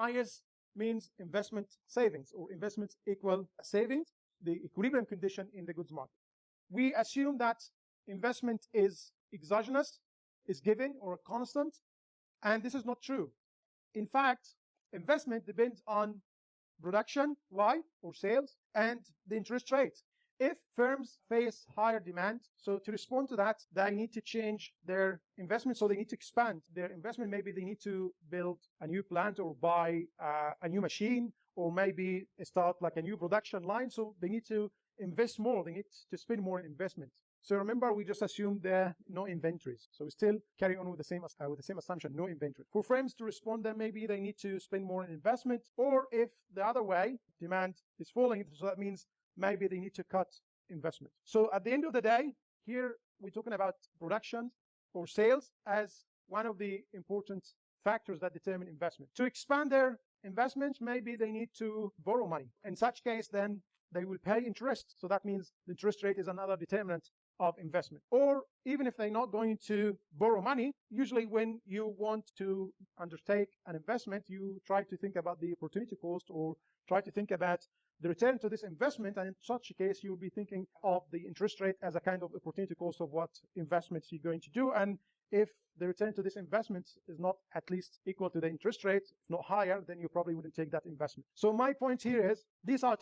IS means investment savings, or investments equal savings, the equilibrium condition in the goods market. We assume that investment is exogenous, is given or a constant, and this is not true. In fact, investment depends on production, Y, or sales, and the interest rate. If firms face higher demand, so to respond to that, they need to change their investment, so they need to expand their investment. Maybe they need to build a new plant or buy a new machine, or maybe start like a new production line, so they need to invest more, they need to spend more in investment. So remember, we just assumed there no inventories. So we still carry on with the same assumption, no inventory. For firms to respond, then maybe they need to spend more in investment, or if the other way, demand is falling, so that means maybe they need to cut investment. So at the end of the day, here we're talking about production or sales as one of the important factors that determine investment. To expand their investments, maybe they need to borrow money. In such case, then they will pay interest. So that means the interest rate is another determinant of investment. Or even if they're not going to borrow money, usually when you want to undertake an investment, you try to think about the opportunity cost, or try to think about the return to this investment, and in such a case, you'll be thinking of the interest rate as a kind of opportunity cost of what investments you're going to do. And if the return to this investment is not at least equal to the interest rate, if not higher, then you probably wouldn't take that investment. So my point here is, these are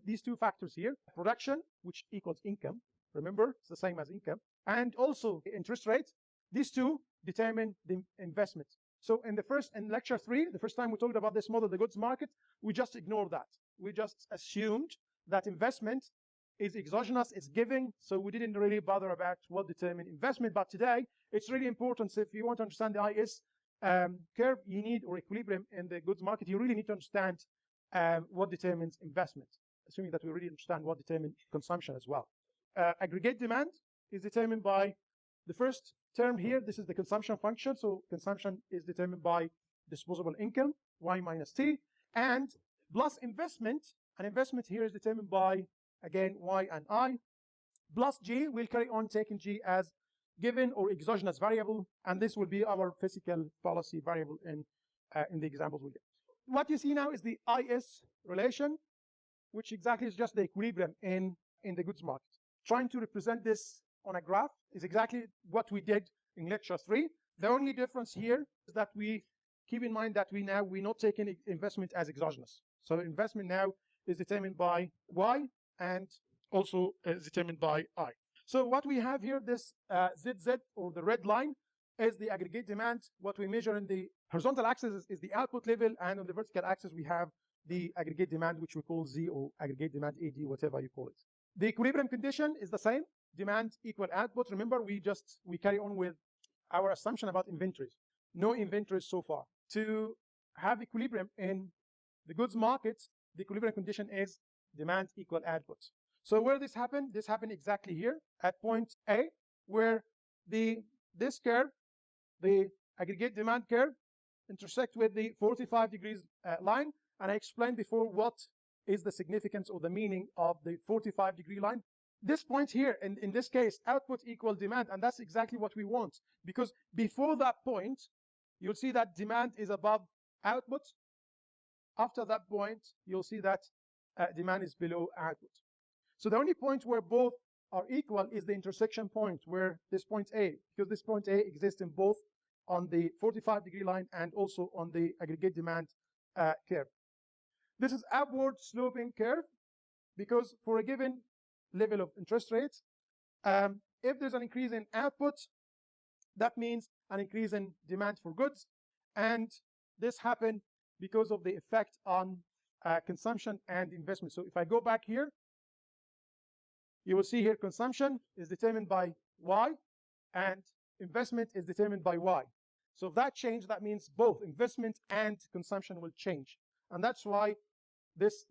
these two factors here: production, which equals income. Remember, it's the same as income, and also interest rate. These two determine the investment. So in lecture 3, the first time we talked about this model, the goods market, we just ignored that. We just assumed that investment is exogenous, it's giving, so we didn't really bother about what determines investment. But today, it's really important. So if you want to understand the IS curve, you need, or equilibrium in the goods market, you really need to understand what determines investment, assuming that we really understand what determines consumption as well. Aggregate demand is determined by the first term here. This is the consumption function. So consumption is determined by disposable income, Y minus T, and plus investment. And investment here is determined by, again, Y and I, plus G. We'll carry on taking G as given or exogenous variable, and this will be our fiscal policy variable in the examples we get. What you see now is the IS relation, which exactly is just the equilibrium in the goods market. Trying to represent this on a graph is exactly what we did in lecture 3. The only difference here is that we keep in mind that we're not taking investment as exogenous. So investment now is determined by Y and also is determined by I. So what we have here, this ZZ, or the red line, is the aggregate demand. What we measure in the horizontal axis is the output level, and on the vertical axis we have the aggregate demand, which we call Z, or aggregate demand AD, whatever you call it. The equilibrium condition is the same, demand equal output. Remember, we carry on with our assumption about inventories. No inventories so far. To have equilibrium in the goods market, the equilibrium condition is demand equal output. So where this happened exactly here at point A, where this curve, the aggregate demand curve, intersect with the 45 degrees line, and I explained before what is the significance or the meaning of the 45-degree line. This point here, in this case, output equal demand, and that's exactly what we want, because before that point, you'll see that demand is above output. After that point, you'll see that demand is below output. So the only point where both are equal is the intersection point, where this point A, because this point A exists in both on the 45-degree line and also on the aggregate demand curve. This is upward sloping curve, because for a given level of interest rates, if there's an increase in output, that means an increase in demand for goods, and this happened because of the effect on consumption and investment. So if I go back here, you will see here consumption is determined by Y and investment is determined by Y. So if that change, that means both investment and consumption will change. And that's why this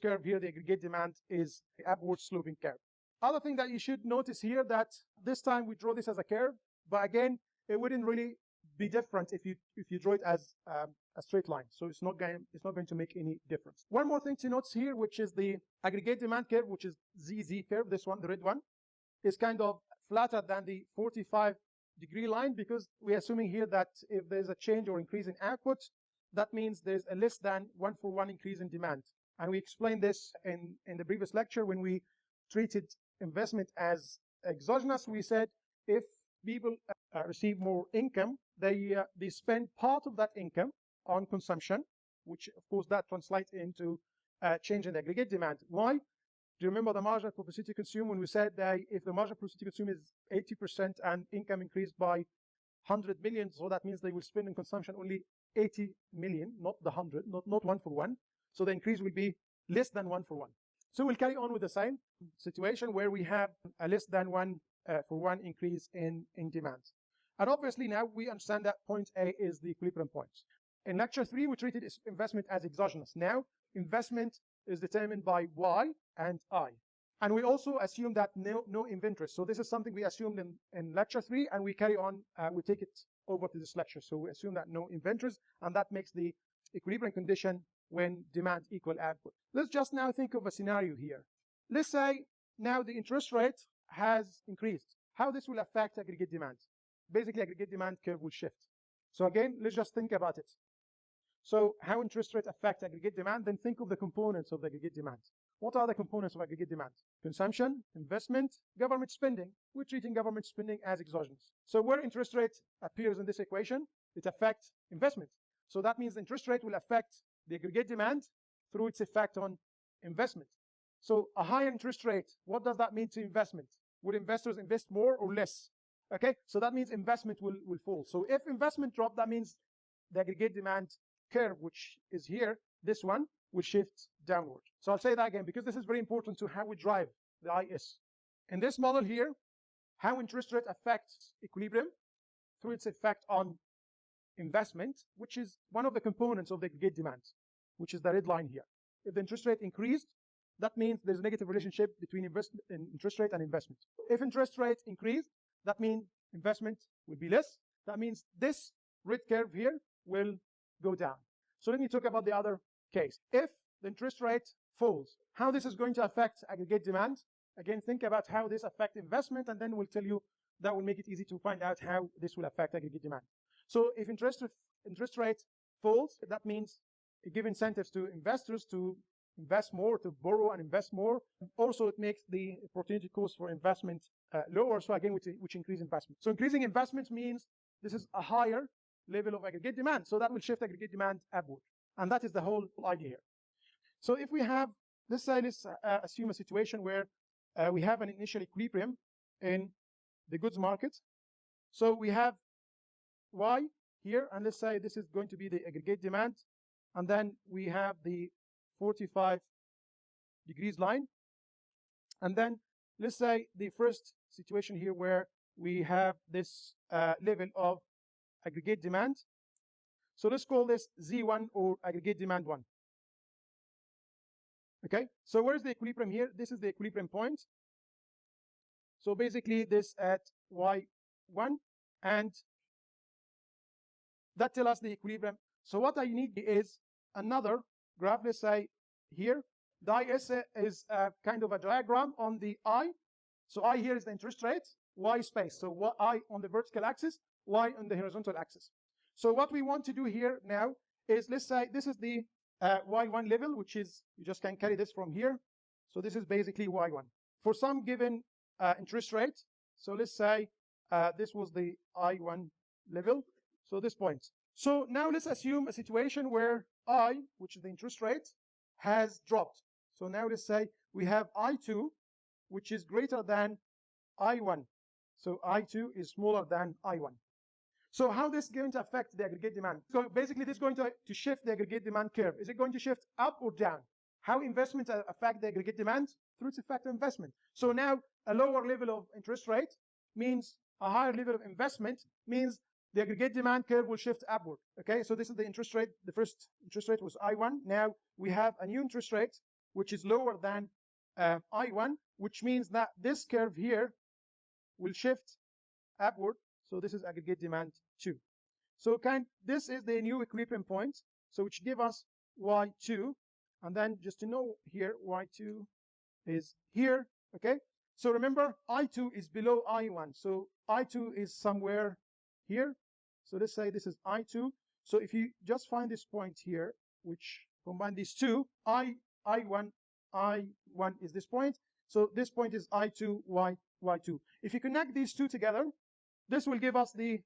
curve here, the aggregate demand, is the upward sloping curve. Other thing that you should notice here, that this time we draw this as a curve, but again, it wouldn't really be different if you draw it as a straight line. So it's not going to make any difference. One more thing to notice here, which is the aggregate demand curve, which is ZZ curve. This one, the red one, is kind of flatter than the 45-degree line, because we're assuming here that if there's a change or increase in output, that means there's a less than 1-for-1 increase in demand. And we explained this in the previous lecture when we treated investment as exogenous. We said if people receive more income, they spend part of that income on consumption, which of course that translates into change in the aggregate demand. Why? Do you remember the marginal propensity to consume when we said that if the marginal propensity to consume is 80% and income increased by 100 million, so that means they will spend in consumption only 80 million, not the 100, not 1-for-1. So the increase will be less than 1-for-1. So we'll carry on with the same situation where we have a less than 1-for-1 increase in demand. And obviously now we understand that point A is the equilibrium point. In lecture 3, we treated investment as exogenous. Now, investment is determined by Y and I. And we also assume that no inventories. So this is something we assumed in lecture 3, and we carry on, we take it over to this lecture. So we assume that no inventories, and that makes the equilibrium condition when demand equal output. Let's just now think of a scenario here. Let's say now the interest rate has increased. How this will affect aggregate demand? Basically, aggregate demand curve will shift. So again, let's just think about it. So how interest rate affect aggregate demand? Then think of the components of the aggregate demand. What are the components of aggregate demand? Consumption, investment, government spending. We're treating government spending as exogenous. So where interest rate appears in this equation, it affects investment. So that means the interest rate will affect the aggregate demand through its effect on investment. So a higher interest rate, what does that mean to investment? Would investors invest more or less? Okay, so that means investment will fall. So if investment drop, that means the aggregate demand curve, which is here, this one, will shift downward. So I'll say that again, because this is very important to how we drive the IS. In this model here, how interest rate affects equilibrium through its effect on investment, which is one of the components of the aggregate demand, which is the red line here. If the interest rate increased, that means there's a negative relationship between interest rate and investment. If interest rate increased, that means investment will be less. That means this red curve here will go down. So let me talk about the other case. If the interest rate falls, how this is going to affect aggregate demand? Again, think about how this affects investment, and then we'll tell you that will make it easy to find out how this will affect aggregate demand. So if interest rate falls, that means it gives incentives to investors to invest more, to borrow and invest more. Also, it makes the opportunity cost for investment lower, so again, which increase investment. So increasing investment means this is a higher level of aggregate demand, so that will shift aggregate demand upward. And that is the whole idea here. So if we have, let's assume a situation where we have an initial equilibrium in the goods market. So we have Y here, and let's say this is going to be the aggregate demand, and then we have the 45 degrees line. And then let's say the first situation here where we have this level of aggregate demand. So let's call this Z1 or aggregate demand 1. Okay, so where's the equilibrium here? This is the equilibrium point. So basically this at Y1, and that tells us the equilibrium. So what I need is another graph. Let's say here, the IS is kind of a diagram on the I. So I here is the interest rate, Y space. So I on the vertical axis, Y on the horizontal axis. So what we want to do here now is, let's say this is the Y1 level, which is, you just can carry this from here. So this is basically Y1. For some given interest rate, so let's say this was the I1 level, so this point. So now let's assume a situation where I, which is the interest rate, has dropped. So now let's say we have I2, which is greater than I1. So I2 is smaller than I1. So how this is going to affect the aggregate demand? So basically this is going to shift the aggregate demand curve. Is it going to shift up or down? How investments affect the aggregate demand? Through its effect on investment. So now a lower level of interest rate means a higher level of investment, means the aggregate demand curve will shift upward. Okay, so this is the interest rate. The first interest rate was I1. Now we have a new interest rate, which is lower than I1, which means that this curve here will shift upward. So this is aggregate demand 2. So this is the new equilibrium point, so which give us Y2. And then just to know here, Y2 is here. Okay, so remember I2 is below I1. So I2 is somewhere here. So let's say this is I2. So if you just find this point here, which combine these two, I1 is this point. So this point is I2, Y2. If you connect these two together, this will give us the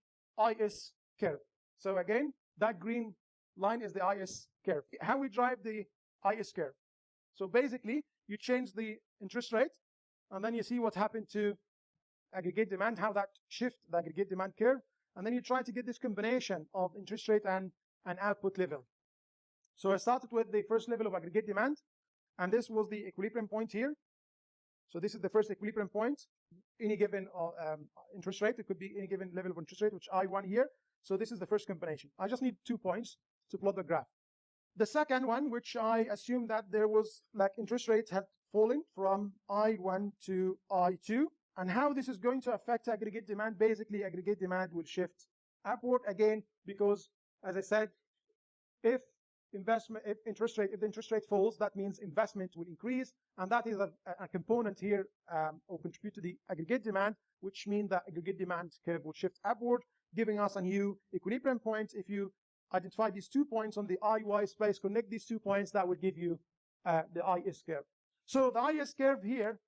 IS curve. So again, that green line is the IS curve. How we drive the IS curve? So basically, you change the interest rate, and then you see what happened to aggregate demand, how that shift the aggregate demand curve, and then you try to get this combination of interest rate and output level. So I started with the first level of aggregate demand, and this was the equilibrium point here. So this is the first equilibrium point. Any given interest rate, it could be any given level of interest rate, which I1 here. So this is the first combination. I just need 2 points to plot the graph. The second one, which I assume that there was like interest rates had fallen from I1 to I2, and how this is going to affect aggregate demand. Basically, aggregate demand will shift upward again, because as I said, if the interest rate falls, that means investment will increase, and that is a component here or contribute to the aggregate demand, which means that aggregate demand curve will shift upward, giving us a new equilibrium point. If you identify these 2 points on the IY space, connect these 2 points, that would give you the IS curve. So the IS curve here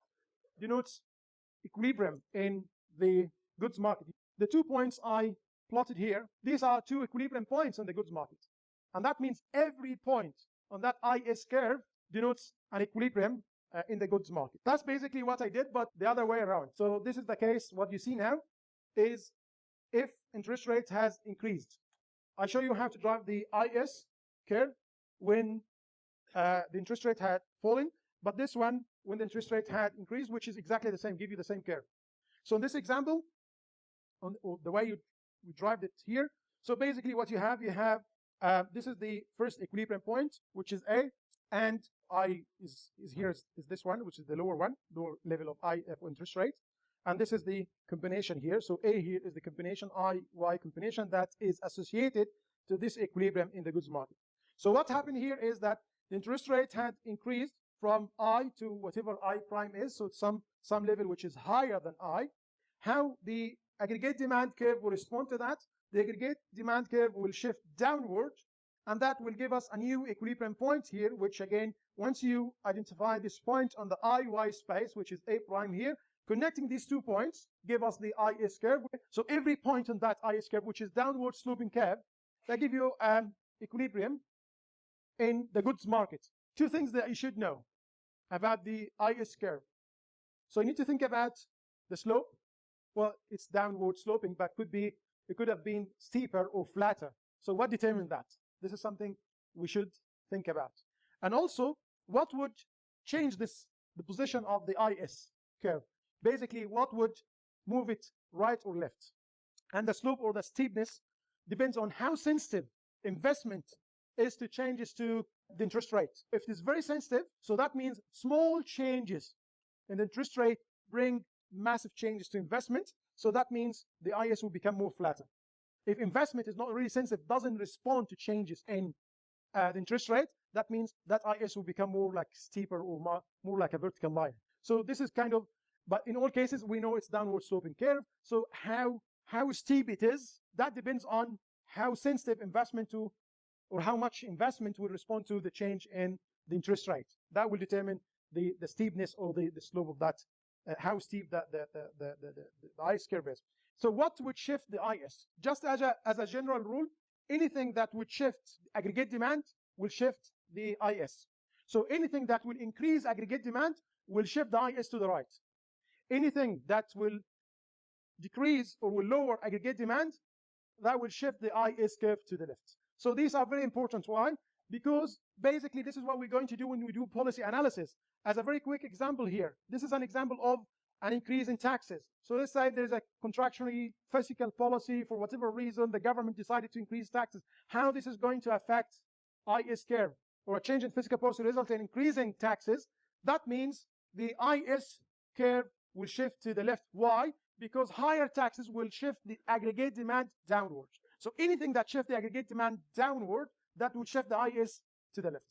denotes equilibrium in the goods market. The 2 points I plotted here, these are 2 equilibrium points on the goods market. And that means every point on that IS curve denotes an equilibrium in the goods market. That's basically what I did, but the other way around. So this is the case. What you see now is if interest rate has increased. I show you how to drive the IS curve when the interest rate had fallen, but this one when the interest rate had increased, which is exactly the same, give you the same curve. So in this example, on the way we drive it here, so basically what you have this is the first equilibrium point, which is A, and I is this one, which is the lower level of IF interest rate. And this is the combination here. So A here is the combination, I-Y combination that is associated to this equilibrium in the goods market. So what happened here is that the interest rate had increased from I to whatever I prime is, so some level which is higher than I. How the aggregate demand curve will respond to that? The aggregate demand curve will shift downward, and that will give us a new equilibrium point here, which again, once you identify this point on the IY space, which is A prime here, connecting these 2 points give us the IS curve. So every point on that IS curve, which is downward sloping curve, that give you an equilibrium in the goods market. 2 things that you should know about the IS curve. So you need to think about the slope. Well, it's downward sloping, but it could have been steeper or flatter. So what determined that? This is something we should think about. And also, what would change the position of the IS curve? Basically, what would move it right or left? And the slope or the steepness depends on how sensitive investment is to changes to the interest rate. If it is very sensitive, so that means small changes in the interest rate bring massive changes to investment. So that means the IS will become more flatter. If investment is not really sensitive, doesn't respond to changes in the interest rate, that means that IS will become more like steeper or more like a vertical line. So this is kind of, but in all cases, we know it's downward sloping curve. So how steep it is, that depends on how sensitive investment to, or how much investment will respond to the change in the interest rate. That will determine the steepness or the slope of that, how steep the IS curve is. So what would shift the IS? Just as a general rule, anything that would shift aggregate demand will shift the IS. So anything that will increase aggregate demand will shift the IS to the right. Anything that will decrease or will lower aggregate demand, that will shift the IS curve to the left. So these are very important. Why? Because basically this is what we're going to do when we do policy analysis. As a very quick example here, this is an example of an increase in taxes. So let's say there's a contractionary fiscal policy, for whatever reason, the government decided to increase taxes. How this is going to affect IS curve, or a change in fiscal policy result in increasing taxes, that means the IS curve will shift to the left. Why? Because higher taxes will shift the aggregate demand downwards. So anything that shifts the aggregate demand downward, that will shift the IS to the left.